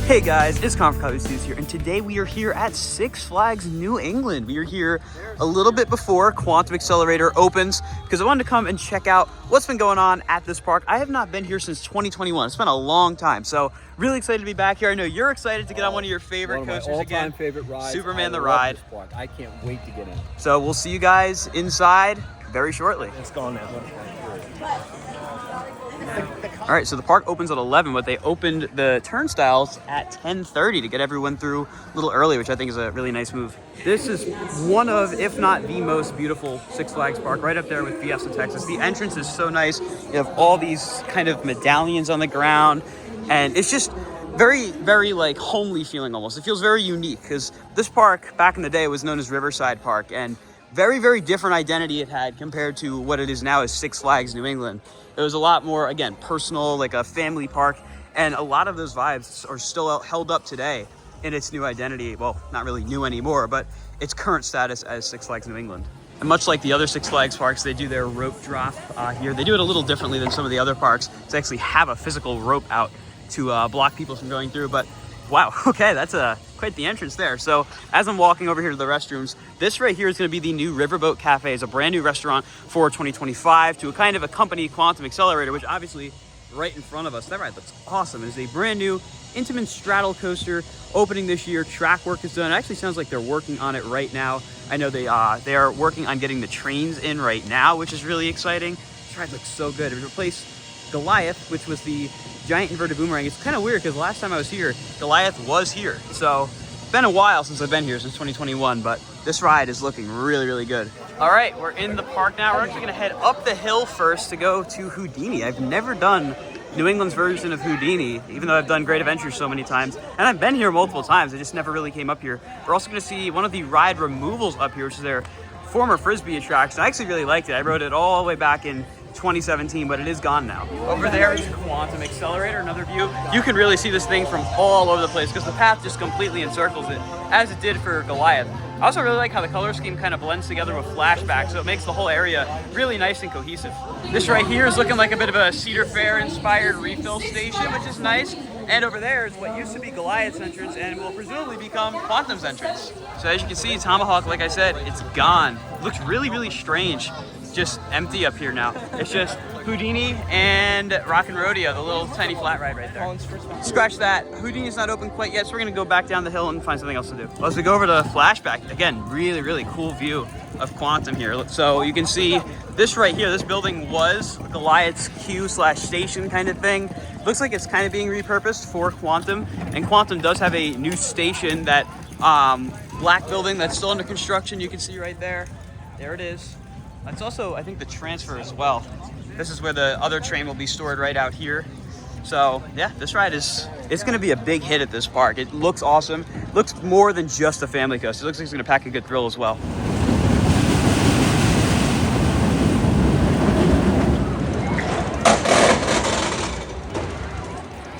Hey guys, it's Comfort here, and today we are here at Six Flags New England. We are here a little bit before Quantum Accelerator opens because I wanted to come and check out what's been going on at this park. I have not been here since 2021. It's been a long time, so really excited to be back here. I know you're excited to get on one of your favorite coasters again. All-time favorite rides. Superman the Ride. This park. I can't wait to get in. So we'll see you guys inside very shortly. It's gone now. All right, so the park opens at 11, but they opened the turnstiles at 10:30 to get everyone through a little early, which I think is a really nice move. This is one of, if not the most beautiful Six Flags park, right up there with Fiesta, Texas. The entrance is so nice. You have all these kind of medallions on the ground, and it's just very, very like homely feeling almost. It feels very unique because this park back in the day was known as Riverside Park, and very, very different identity it had compared to what it is now as Six Flags New England. It was a lot more, again, personal, like a family park, and a lot of those vibes are still held up today in its new identity. Well, not really new anymore, but its current status as Six Flags New England. And much like the other Six Flags parks, they do their rope drop here. They do it a little differently than some of the other parks to actually have a physical rope out to block people from going through. But wow, okay, that's quite the entrance there. So as I'm walking over here to the restrooms, this right here is going to be the new Riverboat Cafe. It's a brand new restaurant for 2025 to kind of accompany Quantum Accelerator, which obviously right in front of us. That ride looks awesome. It is a brand new Intamin straddle coaster opening this year. Track work is done. It actually sounds like they're working on it right now. I know they are working on getting the trains in right now, which is really exciting. This ride looks so good. It replaced Goliath, which was the giant inverted boomerang. It's kind of weird because last time I was here, Goliath was here. So it's been a while since I've been here, since 2021, but this ride is looking really, really good. All right, we're in the park now. We're actually gonna head up the hill first to go to Houdini. I've never done New England's version of Houdini, even though I've done Great Adventures so many times. And I've been here multiple times. I just never really came up here. We're also gonna see one of the ride removals up here, which is their former Frisbee attraction. I actually really liked it. I rode it all the way back in 2017, but it is gone now. Over there is Quantum Accelerator, another view. You can really see this thing from all over the place because the path just completely encircles it, as it did for Goliath. I also really like how the color scheme kind of blends together with Flashback, so it makes the whole area really nice and cohesive. This right here is looking like a bit of a Cedar Fair inspired refill station, which is nice. And over there is what used to be Goliath's entrance and will presumably become Quantum's entrance. So as you can see, Tomahawk, like I said, it's gone. It looks really, really strange. Just empty up here now. It's just Houdini and Rockin' Rodeo, the little tiny flat ride right there. Scratch that. Houdini's not open quite yet, so we're gonna go back down the hill and find something else to do. Well, as we go over to Flashback, again, really, really cool view of Quantum here. So you can see this right here, this building was Goliath's queue/station kind of thing. Looks like it's kind of being repurposed for Quantum, and Quantum does have a new station, that black building that's still under construction. You can see right there. There it is. That's also, I think, the transfer as well. This is where the other train will be stored right out here. So yeah, this ride it's gonna be a big hit at this park. It looks awesome. It looks more than just a family coaster. It looks like it's gonna pack a good thrill as well.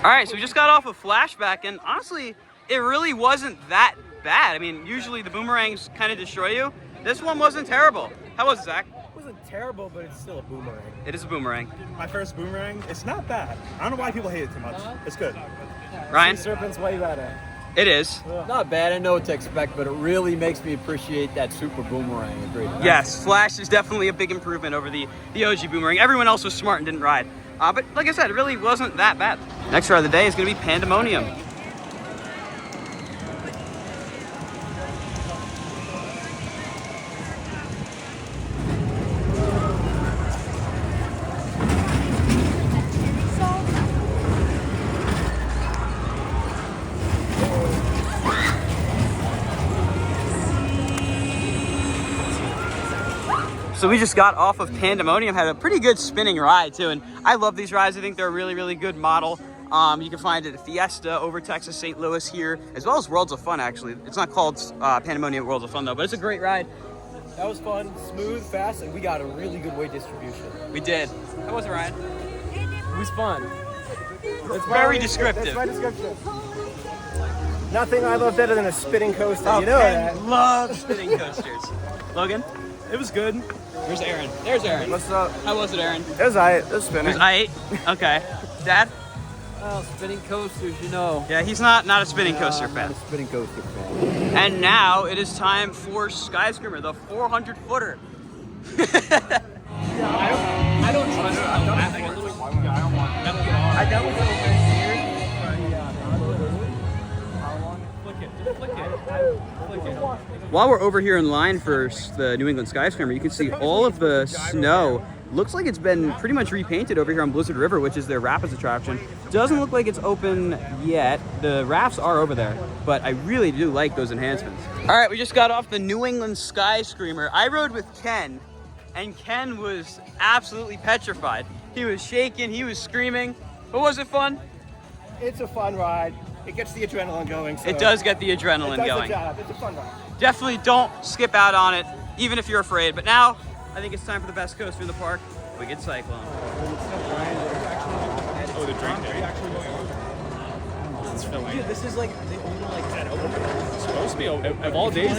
All right, so we just got off of Flashback, and honestly, it really wasn't that bad. I mean, usually the boomerangs kind of destroy you. This one wasn't terrible. How was it, Zach? It wasn't terrible, but it's still a boomerang. It is a boomerang. My first boomerang, it's not bad. I don't know why people hate it too much. It's good. Ryan? Sea serpents, why you at it? It is. Not bad. I know what to expect, but it really makes me appreciate that super boomerang. Agreed. Yes, Flash is definitely a big improvement over the OG boomerang. Everyone else was smart and didn't ride. But like I said, it really wasn't that bad. Next ride of the day is going to be Pandemonium. So we just got off of Pandemonium, had a pretty good spinning ride too, and I love these rides. I think they're a really, really good model. You can find it at Fiesta over Texas, St. Louis here, as well as Worlds of Fun actually. It's not called Pandemonium Worlds of Fun though, but it's a great ride. That was fun, smooth, fast, and we got a really good weight distribution. We did. How was it, Ryan? It was fun. It's very descriptive. That's my description. Nothing I love better than a spinning coaster, Oh, you know Ken that. loves spinning coasters. Logan? It was good. Where's Aaron? There's Aaron. What's up? How was it, Aaron? It was spinning. It was aight. Okay. Dad? Well, spinning coasters, you know. Yeah, he's not a spinning coaster I'm fan. not a spinning coaster fan. And now it is time for Skyscreamer, the 400-footer. I don't trust it. I don't want it. I know it's over here. Flick it. While we're over here in line for the New England Skyscreamer, you can see all of the snow. Looks like it's been pretty much repainted over here on Blizzard River, which is their rapids attraction. Doesn't look like it's open yet. The rafts are over there, but I really do like those enhancements. All right, we just got off the New England Skyscreamer. I rode with Ken, and Ken was absolutely petrified. He was shaking, he was screaming. But was it fun? It's a fun ride. It gets the adrenaline going. So It does get the adrenaline it does going. The job. It's a fun ride. Definitely don't skip out on it, even if you're afraid. But now, I think it's time for the best coaster in the park, Wicked Cyclone. Oh, the drink there. It's filling. Dude, this is like the only like Is that open? It's supposed to be open. Of all days.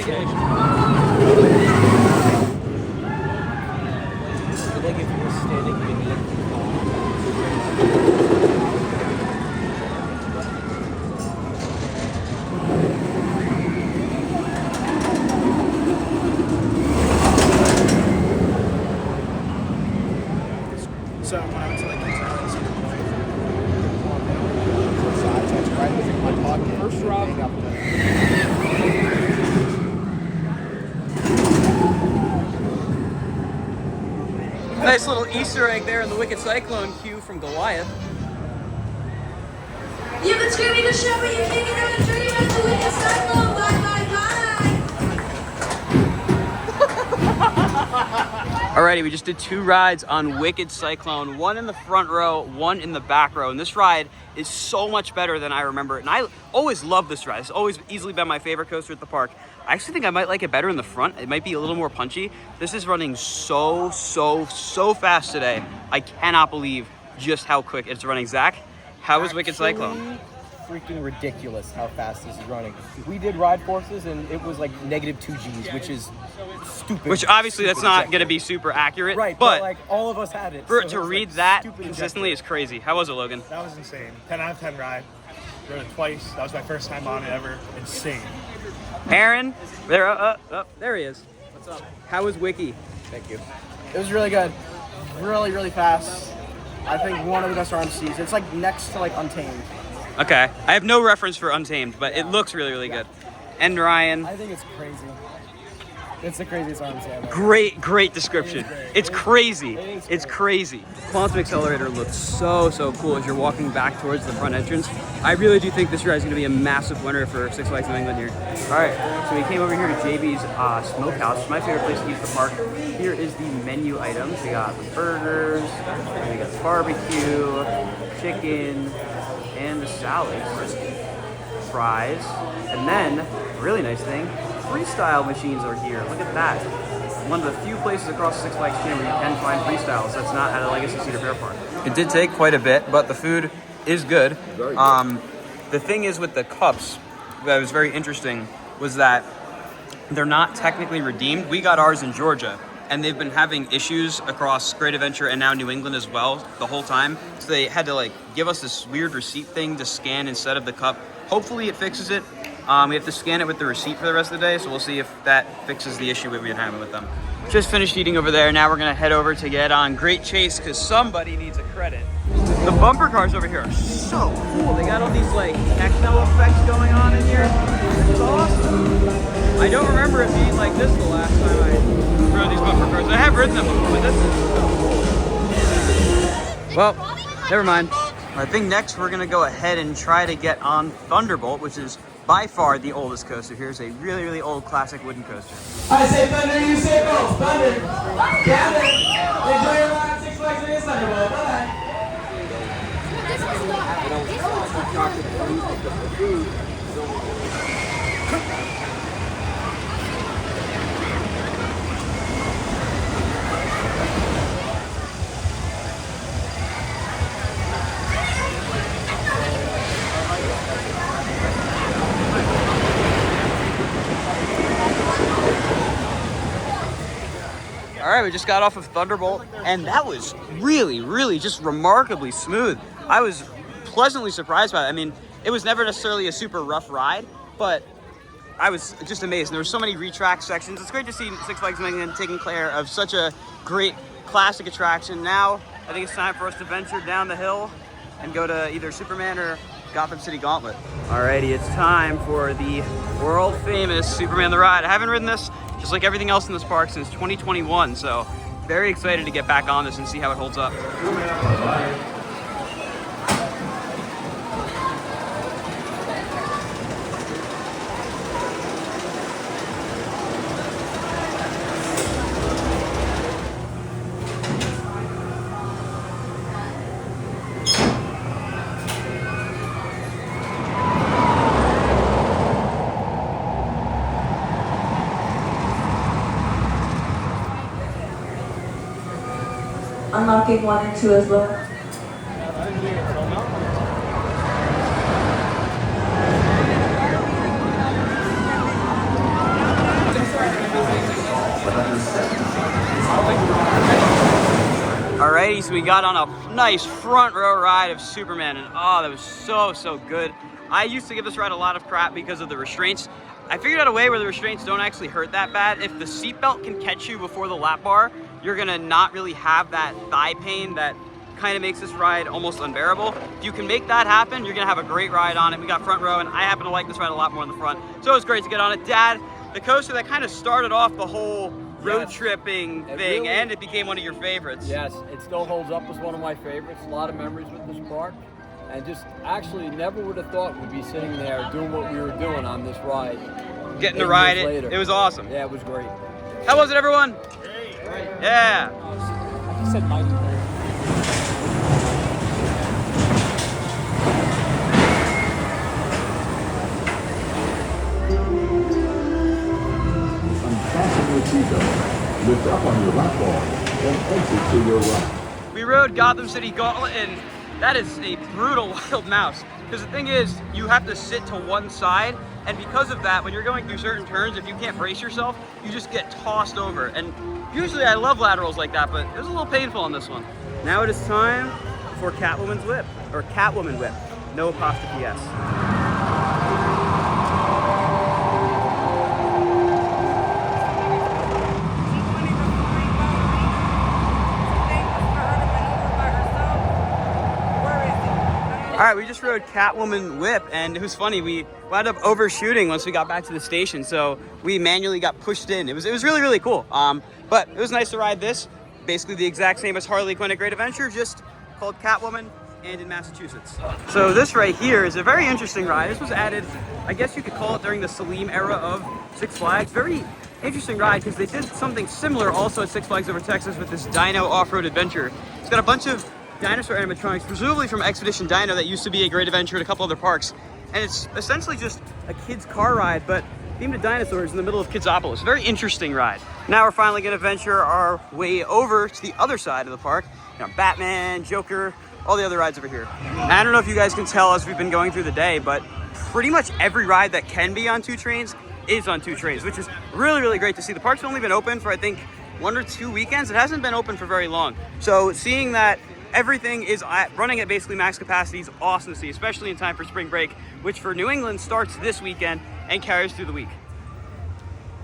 like if you were standing beneath So when I went to like that's right within my pocket. First drop. Nice little Easter egg there in the Wicked Cyclone cue from Goliath. You've been screaming to show, but you can't get out of dream at the Wicked Cyclone. Bye, bye, bye. Alrighty, we just did 2 rides on Wicked Cyclone, one in the front row, one in the back row, and this ride is so much better than I remember it. And I always love this ride. It's always easily been my favorite coaster at the park. I actually think I might like it better in the front. It might be a little more punchy. This is running so fast today. I cannot believe just how quick it's running. Zach, how was Wicked Cyclone? Freaking ridiculous how fast this is running. We did ride forces and it was like -2 Gs, which is stupid. Which obviously that's super not ridiculous. going to be super accurate, Right, but like all of us had it. for so it to it was, read like, that stupid consistently is crazy. How was it, Logan? That was insane. 10 out of 10 ride. Rode it twice. That was my first time on it ever. Insane. Aaron, there he is. What's up? How was Wiki? Thank you. It was really good. Really fast. I think one of the best RMCs. It's like next to like Untamed. Okay, I have no reference for Untamed, but it looks really good. And Ryan, I think it's crazy. It's the craziest RMC ever. great description. It's crazy. It's crazy. Quantum Accelerator looks so cool as you're walking back towards the front entrance. I really do think this ride is going to be a massive winner for Six Flags New England here. All right, so we came over here to JB's Smokehouse, my favorite place to use the park. Here is the menu items. We got the burgers, we got the barbecue, chicken, and the salads, fries, and then, really nice thing, freestyle machines are here. Look at that. One of the few places across the Six Flags chain where you can find freestyles that's not at a Legacy Cedar Fair park. It did take quite a bit, but the food is good. The thing is with the cups that was very interesting was that they're not technically redeemed. We got ours in Georgia, and they've been having issues across Great Adventure and now New England as well the whole time. So they had to like give us this weird receipt thing to scan instead of the cup. Hopefully it fixes it. We have to scan it with the receipt for the rest of the day, so we'll see if that fixes the issue we've been having with them. Just finished eating over there. Now we're gonna head over to get on Great Chase because somebody needs a credit. The bumper cars over here are so cool. They got all these like techno effects going on in here. It's awesome. I don't remember it being like this the last time I rode these bumper cars. I have ridden them before, but this is so cool. Well, never mind. I think next we're gonna go ahead and try to get on Thunderbolt, which is by far the oldest coaster. Here's a really old classic wooden coaster. I say thunder, you say bolt. Thunder. Gather. Enjoy your ride. Six Flags New Thunderbolt. Bye-bye. All right, we just got off of Thunderbolt, and that was really just remarkably smooth. I was pleasantly surprised by it. I mean, it was never necessarily a super rough ride, but I was just amazed. There were so many retrack sections. It's great to see Six Flags Michigan taking care of such a great classic attraction. Now, I think it's time for us to venture down the hill and go to either Superman or Gotham City Gauntlet. Alrighty, it's time for the world famous Superman the Ride. I haven't ridden this, just like everything else in this park, since 2021, so very excited to get back on this and see how it holds up. Unlocking 1 and 2 as well. Alrighty, so we got on a nice front row ride of Superman, and oh, that was so good. I used to give this ride a lot of crap because of the restraints. I figured out a way where the restraints don't actually hurt that bad. If the seatbelt can catch you before the lap bar, you're gonna not really have that thigh pain that kind of makes this ride almost unbearable. If you can make that happen, you're gonna have a great ride on it. We got front row, and I happen to like this ride a lot more in the front. So it was great to get on it. Dad, the coaster that kind of started off the whole road tripping thing, really, and it became one of your favorites. Yes, it still holds up as one of my favorites. A lot of memories with this park. And just actually never would have thought we'd be sitting there doing what we were doing on this ride. Getting to ride it, it was awesome. Yeah, it was great. How was it, everyone? Great. Yeah. I just said mighty bird. Unfasten your seatbelt, lift up on your lap bar, and exit to your right. We rode Gotham City Gauntlet, and that is a brutal wild mouse. Because the thing is, you have to sit to one side, and because of that, when you're going through certain turns, if you can't brace yourself, you just get tossed over. And usually I love laterals like that, but it was a little painful on this one. Now it is time for Catwoman's Whip, or Catwoman Whip, no apostrophe S. All right, we just rode Catwoman Whip, and it was funny. We wound up overshooting once we got back to the station, so we manually got pushed in. It was really cool. But it was nice to ride this. Basically the exact same as Harley Quinn: A Great Adventure, just called Catwoman and in Massachusetts. So this right here is a very interesting ride. This was added, I guess you could call it, during the Salim era of Six Flags. Very interesting ride because they did something similar also at Six Flags Over Texas with this Dino Off-Road Adventure. It's got a bunch of dinosaur animatronics, presumably from Expedition Dino, that used to be a Great Adventure at a couple other parks. And it's essentially just a kid's car ride, but themed to dinosaurs in the middle of Kidsopolis. Very interesting ride. Now we're finally gonna venture our way over to the other side of the park. You know, Batman, Joker, all the other rides over here. And I don't know if you guys can tell as we've been going through the day, but pretty much every ride that can be on 2 trains is on 2 trains, which is really great to see. The park's only been open for, I think, 1 or 2 weekends. It hasn't been open for very long. So seeing that everything is running at basically max capacity is awesome to see, especially in time for spring break, which for New England starts this weekend and carries through the week.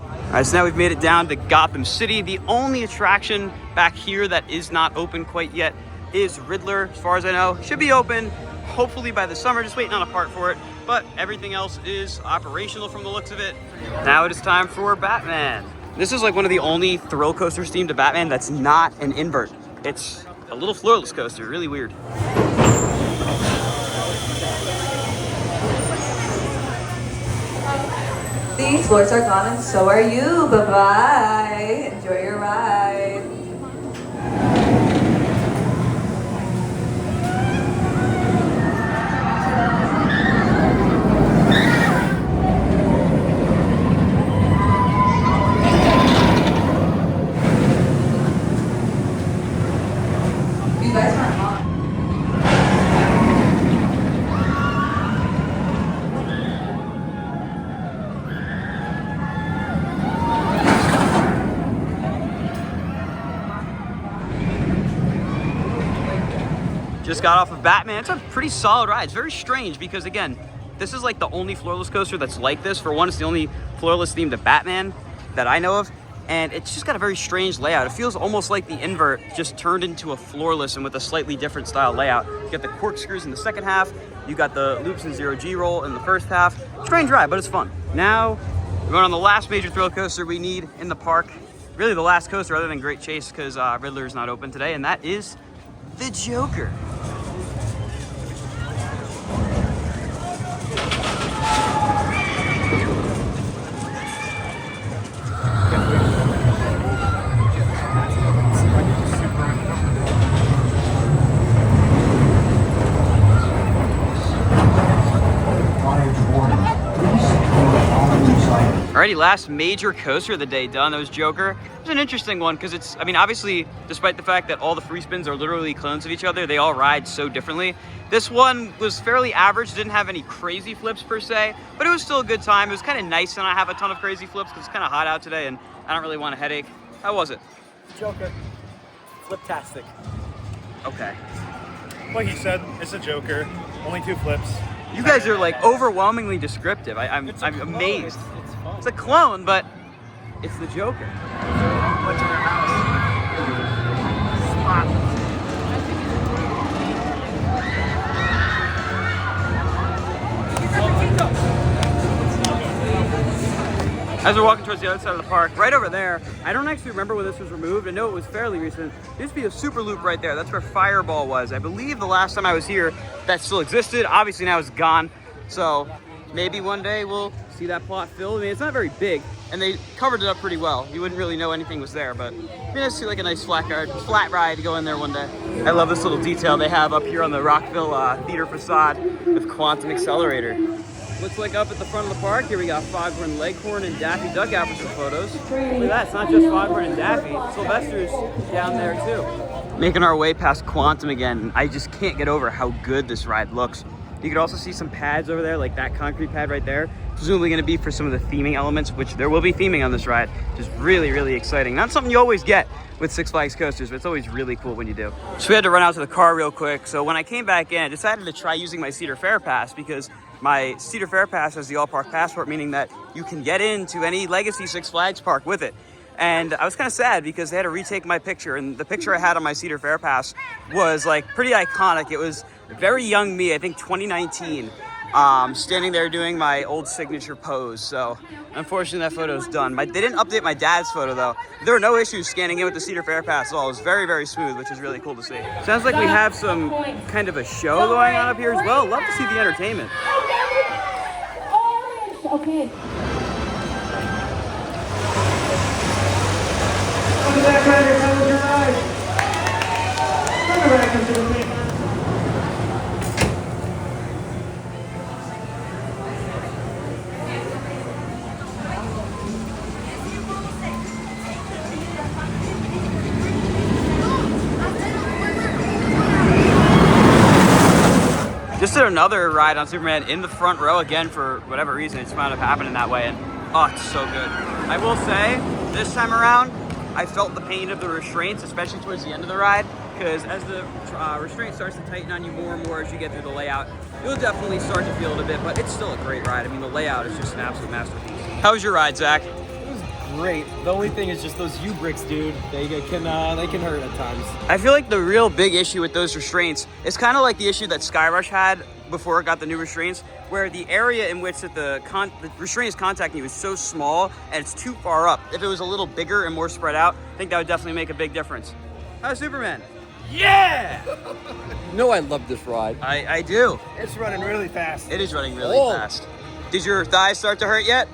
All right, so now we've made it down to Gotham City. The only attraction back here that is not open quite yet is Riddler, as far as I know. Should be open hopefully by the summer, just waiting on a part for it, but everything else is operational from the looks of it. Now it is time for Batman. This is like one of the only thrill coasters themed to Batman that's not an invert. It's a little floorless coaster, really weird. The floors are gone and so are you. Bye-bye. Enjoy your ride. You guys aren't on. Just got off of Batman. It's a pretty solid ride. It's very strange because, again, this is like the only floorless coaster that's like this. For one, it's the only floorless themed to Batman that I know of. And it's just got a very strange layout. It feels almost like the invert just turned into a floorless and with a slightly different style layout. You got the corkscrews in the second half. You got the loops and zero G roll in the first half. Strange ride, but it's fun. Now, we're going on the last major thrill coaster we need in the park. Really the last coaster other than Great Chase because Riddler's not open today, and that is the Joker. Alrighty, last major coaster of the day done. That was Joker. It was an interesting one because it's, I mean, obviously, despite the fact that all the free spins are literally clones of each other, they all ride so differently. This one was fairly average, didn't have any crazy flips per se, but it was still a good time. It was kind of nice to not have a ton of crazy flips because it's kind of hot out today and I don't really want a headache. How was it? Joker. Fliptastic. Okay. Like he said, it's a Joker. Only 2 flips. You guys are like overwhelmingly descriptive. I'm amazed. It's a clone, but it's the Joker. What's in your house? Spot. As we're walking towards the other side of the park, right over there, I don't actually remember when this was removed. I know it was fairly recent. There used to be a super loop right there. That's where Fireball was. I believe the last time I was here, that still existed. Obviously now it's gone. So maybe one day we'll see that plot filled. I mean, it's not very big, and they covered it up pretty well. You wouldn't really know anything was there, but it'd be nice to see like a nice flat ride to go in there one day. I love this little detail they have up here on the Rockville Theater facade with Quantum Accelerator. Looks like up at the front of the park, here we got Foghorn Leghorn and Daffy Duck out for some photos. Look at that, it's not just Foghorn and Daffy, Sylvester's down there too. Making our way past Quantum again, I just can't get over how good this ride looks. You could also see some pads over there, like that concrete pad right there. Presumably gonna be for some of the theming elements, which there will be theming on this ride, which is really, really exciting. Not something you always get with Six Flags coasters, but it's always really cool when you do. So we had to run out to the car real quick. So when I came back in, I decided to try using my Cedar Fair Pass because my Cedar Fair Pass has the all-park passport, meaning that you can get into any legacy Six Flags park with it. And I was kind of sad because they had to retake my picture, and the picture I had on my Cedar Fair Pass was like pretty iconic. It was very young me, I think 2019, standing there doing my old signature pose. So unfortunately that photo's done. They didn't update my dad's photo though. There were no issues scanning in with the Cedar Fair Pass at all. It was very, very smooth, which is really cool to see. Sounds like we have some kind of a show going on up here as well. Love to see the entertainment. Okay. Just did another ride on Superman in the front row again for whatever reason. It just wound up happening that way, and oh, it's so good. I will say, this time around, I felt the pain of the restraints, especially towards the end of the ride, because as the restraint starts to tighten on you more and more as you get through the layout, you'll definitely start to feel it a bit, but it's still a great ride. I mean, the layout is just an absolute masterpiece. How was your ride, Zach? It was great. The only thing is just those U-bricks, dude. They can hurt at times. I feel like the real big issue with those restraints is kind of like the issue that Skyrush had before it got the new restraints, where the area in which the restraint is contacting you is so small and it's too far up. If it was a little bigger and more spread out, I think that would definitely make a big difference. How's Superman? Yeah! No, I love this ride. I do. It's running really fast. It is running really fast. Did your thighs start to hurt yet?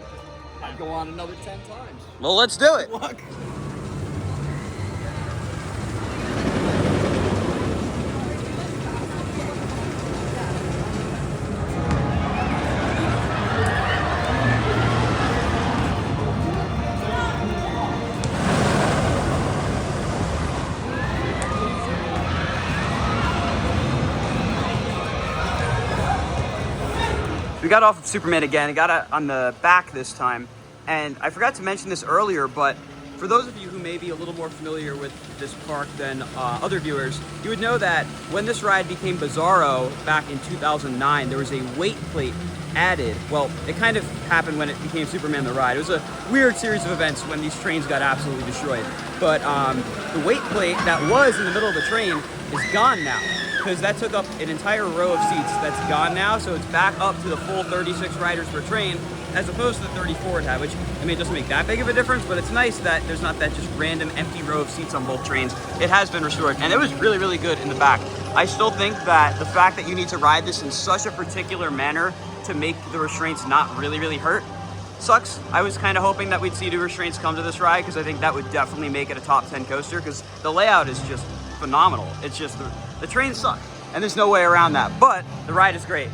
I'd go on another 10 times. Well, let's do it. Look. We got off of Superman again. I got it on the back this time. And I forgot to mention this earlier, but For those of you who may be a little more familiar with this park than other viewers, you would know that when this ride became Bizarro back in 2009, there was a weight plate added. Well, it kind of happened when it became Superman the Ride. It was a weird series of events when these trains got absolutely destroyed. But the weight plate that was in the middle of the train is gone now, because that took up an entire row of seats. That's gone now, so it's back up to the full 36 riders per train, as opposed to the 34 it had, which, I mean, it doesn't make that big of a difference, but it's nice that there's not that just random empty row of seats on both trains. It has been restored, and it was really, really good in the back. I still think that the fact that you need to ride this in such a particular manner to make the restraints not really, really hurt sucks. I was kind of hoping that we'd see new restraints come to this ride, because I think that would definitely make it a top 10 coaster, because the layout is just phenomenal. It's just, the trains suck, and there's no way around that, but the ride is great.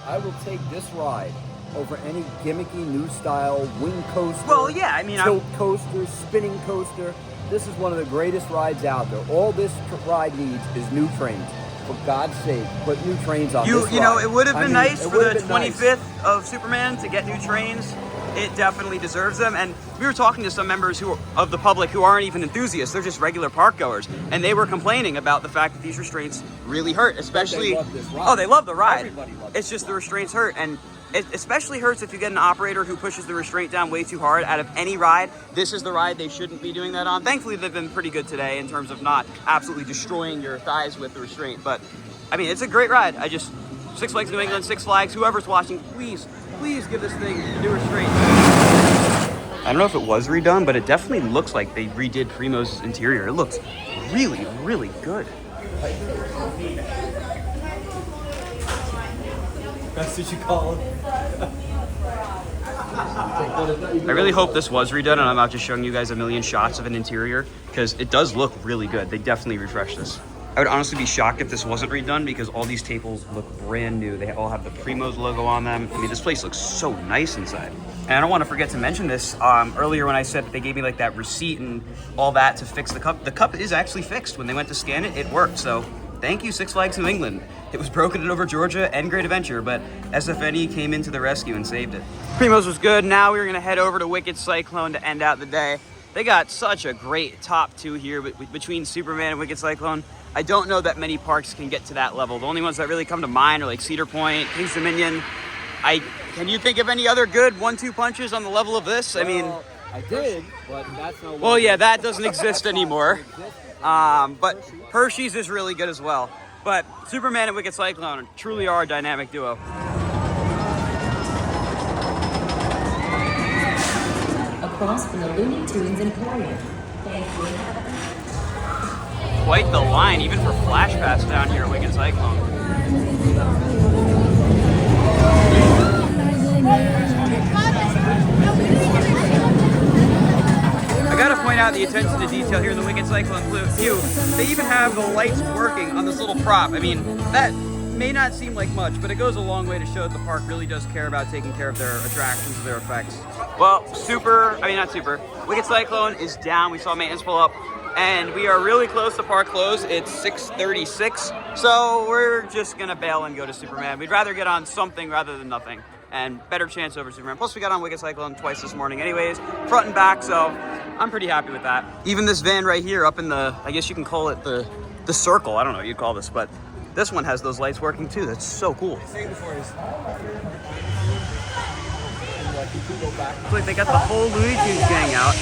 I will take this ride over any gimmicky new style wing coaster. Well, yeah, I mean, tilt coaster, spinning coaster. This is one of the greatest rides out there. All this ride needs is new trains. For God's sake, put new trains on this ride. You know, it would have been nice for the 25th nice. of Superman to get new trains. It definitely deserves them. And we were talking to some members of the public who aren't even enthusiasts, they're just regular park goers, and they were complaining about the fact that these restraints really hurt, especially. They love this ride. Oh, they love the ride. Everybody loves it's just the restraints hurt, and it especially hurts if you get an operator who pushes the restraint down way too hard. Out of any ride, this is the ride they shouldn't be doing that on. Thankfully, they've been pretty good today in terms of not absolutely destroying your thighs with the restraint. But I mean, it's a great ride. Six Flags New England, Six Flags, whoever's watching, please give this thing new restraint. I don't know if it was redone, but it definitely looks like they redid Primo's interior. It looks really, really good. That's what you call it. I really hope this was redone and I'm not just showing you guys a million shots of an interior, because it does look really good. They definitely refreshed this. I would honestly be shocked if this wasn't redone, because all these tables look brand new. They all have the Primo's logo on them. I mean, this place looks so nice inside. And I don't want to forget to mention this earlier when I said that they gave me like that receipt and all that to fix the cup. The cup is actually fixed. When they went to scan it, it worked. So thank you, Six Flags New England. It was broken over Georgia and Great Adventure, but SFNE came into the rescue and saved it. Primo's was good. Now we're gonna head over to Wicked Cyclone to end out the day. They got such a great top two here between Superman and Wicked Cyclone. I don't know that many parks can get to that level. The only ones that really come to mind are like Cedar Point, King's Dominion. Can you think of any other good 1-2 punches on the level of this? I mean, I did, but that's no. Well, yeah, that doesn't exist anymore. But Hershey's is really good as well. But Superman and Wicked Cyclone truly are a dynamic duo. Across from the Looney Tunes Emporium. Thank you. Quite the line, even for Flash Pass down here at Wicked Cyclone. I gotta point out the attention to detail here in the Wicked Cyclone queue. They even have the lights working on this little prop. I mean, that may not seem like much, but it goes a long way to show that the park really does care about taking care of their attractions and their effects. Well, Wicked Cyclone is down. We saw maintenance pull up, and we are really close to park close. It's 6:36, so we're just gonna bail and go to Superman. We'd rather get on something rather than nothing, and better chance over Superman. Plus, we got on Wicked Cyclone twice this morning anyways, front and back, so I'm pretty happy with that. Even this van right here up in the, I guess you can call it the circle. I don't know what you'd call this, but this one has those lights working too. That's so cool. It's like they got the whole Looney Tunes gang out.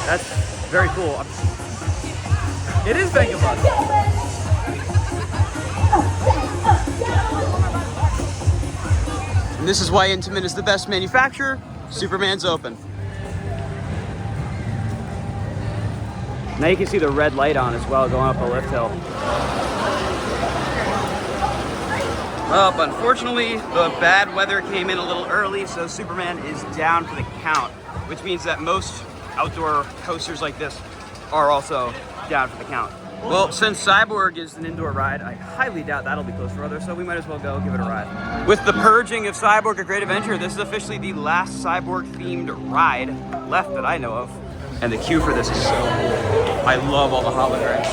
That's very cool. It is Vengabus. And this is why Intamin is the best manufacturer. Superman's open. Now you can see the red light on as well going up the lift hill. Well, unfortunately, the bad weather came in a little early, so Superman is down for the count, which means that most outdoor coasters like this are also down for the count. Well, since Cyborg is an indoor ride, I highly doubt that'll be closed for others, so we might as well go give it a ride. With the purging of Cyborg at Great Adventure, this is officially the last Cyborg-themed ride left that I know of. And the queue for this is so cool. I love all the holograms.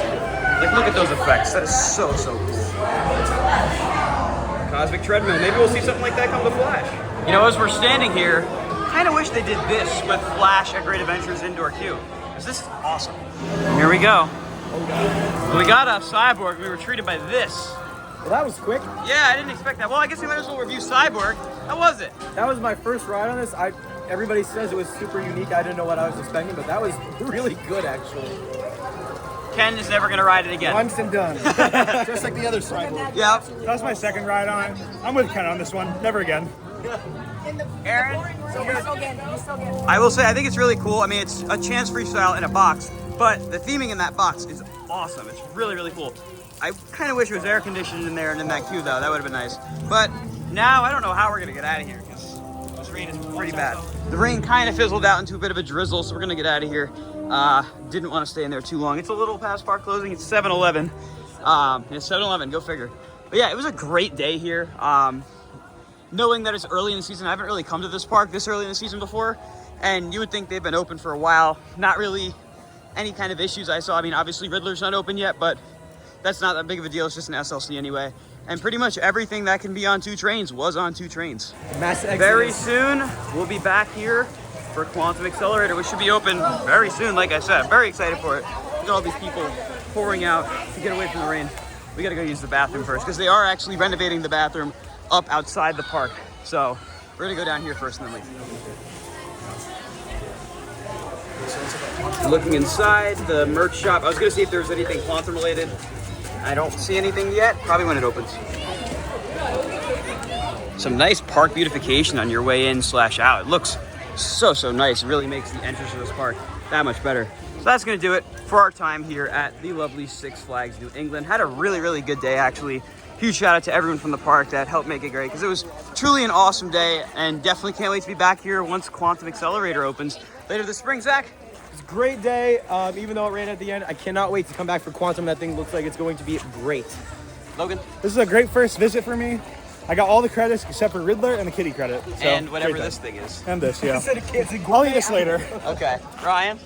Like, look at those effects. That is so, so cool. Cosmic treadmill. Maybe we'll see something like that come to Flash. You know, as we're standing here, kind of wish they did this with Flash at Great Adventures Indoor Queue, because this is awesome. Here we go. We got a Cyborg. We were treated by this. Well, that was quick. Yeah, I didn't expect that. Well, I guess we might as well review Cyborg. How was it? That was my first ride on this. Everybody says it was super unique. I didn't know what I was expecting, but that was really good, actually. Ken is never going to ride it again. Once and done. Just like the other Cyborg. Yeah. That was my second ride on it. I'm with Ken on this one. Never again. Aaron? I will say, I think it's really cool. I mean, it's a chance freestyle in a box, but the theming in that box is awesome. It's really, really cool. I kind of wish it was air conditioned in there and in that queue, though. That would have been nice. But now I don't know how we're going to get out of here, because this rain is pretty bad. The rain kind of fizzled out into a bit of a drizzle, so we're going to get out of here. Didn't want to stay in there too long. It's a little past park closing. It's 7-Eleven. It's 7-Eleven. Go figure. But yeah, it was a great day here. Knowing that it's early in the season, I haven't really come to this park this early in the season before, and you would think they've been open for a while. Not really any kind of issues I saw. I mean, obviously Riddler's not open yet, but that's not that big of a deal. It's just an SLC anyway. And pretty much everything that can be on 2 trains was on 2 trains. Mass exodus. Very soon, we'll be back here for Quantum Accelerator, which should be open very soon, like I said. I'm very excited for it. Look at all these people pouring out to get away from the rain. We gotta go use the bathroom first, because they are actually renovating the bathroom up outside the park. So we're gonna go down here first and then leave. Looking inside the merch shop. I was gonna see if there was anything Quantum related. I don't see anything yet, probably when it opens. Some nice park beautification on your way in / out. It looks so nice. It really makes the entrance to this park that much better. So that's gonna do it for our time here at the lovely Six Flags New England. Had a really good day, actually. Huge shout out to everyone from the park that helped make it great, because it was truly an awesome day, and definitely can't wait to be back here once Quantum Accelerator opens later this spring. Zach? It's a great day, even though it rained at the end. I cannot wait to come back for Quantum. That thing looks like it's going to be great. Logan? This is a great first visit for me. I got all the credits except for Riddler and the kitty credit. So, and whatever this thing is. And this, yeah. I'll eat this later. Okay. Ryan?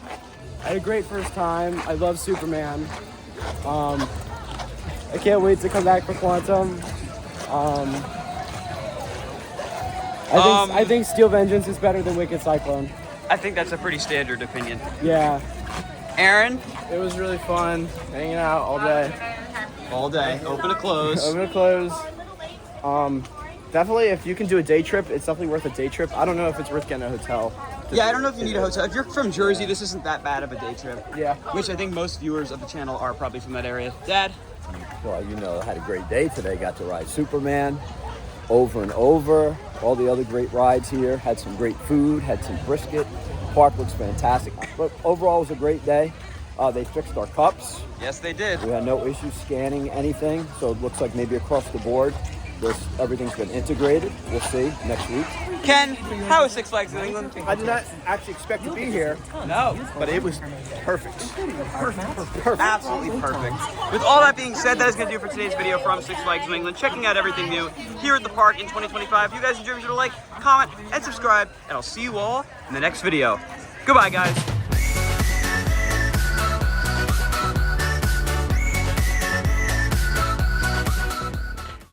I had a great first time. I love Superman. I can't wait to come back for Quantum. I think Steel Vengeance is better than Wicked Cyclone. I think that's a pretty standard opinion. Yeah. Aaron? It was really fun hanging out all day. All day. Open to close. Open to close. Definitely, if you can do a day trip, it's definitely worth a day trip. I don't know if it's worth getting a hotel. Yeah, I don't know if you need a hotel. If you're from Jersey, this isn't that bad of a day trip. Yeah. Which I think most viewers of the channel are probably from that area. Dad? Well, you know, I had a great day today. Got to ride Superman over and over. All the other great rides here. Had some great food, had some brisket. Park looks fantastic. But overall, it was a great day. They fixed our cups. Yes, they did. We had no issues scanning anything, so it looks like maybe across the board, everything's been integrated. We'll see next week. Ken, how was Six Flags New England? I did not actually expect to be here. No. But it was perfect. Perfect. Absolutely perfect. With all that being said, that is going to do it for today's video from Six Flags New England. Checking out everything new here at the park in 2025. If you guys enjoyed, be sure to like, comment, and subscribe. And I'll see you all in the next video. Goodbye, guys.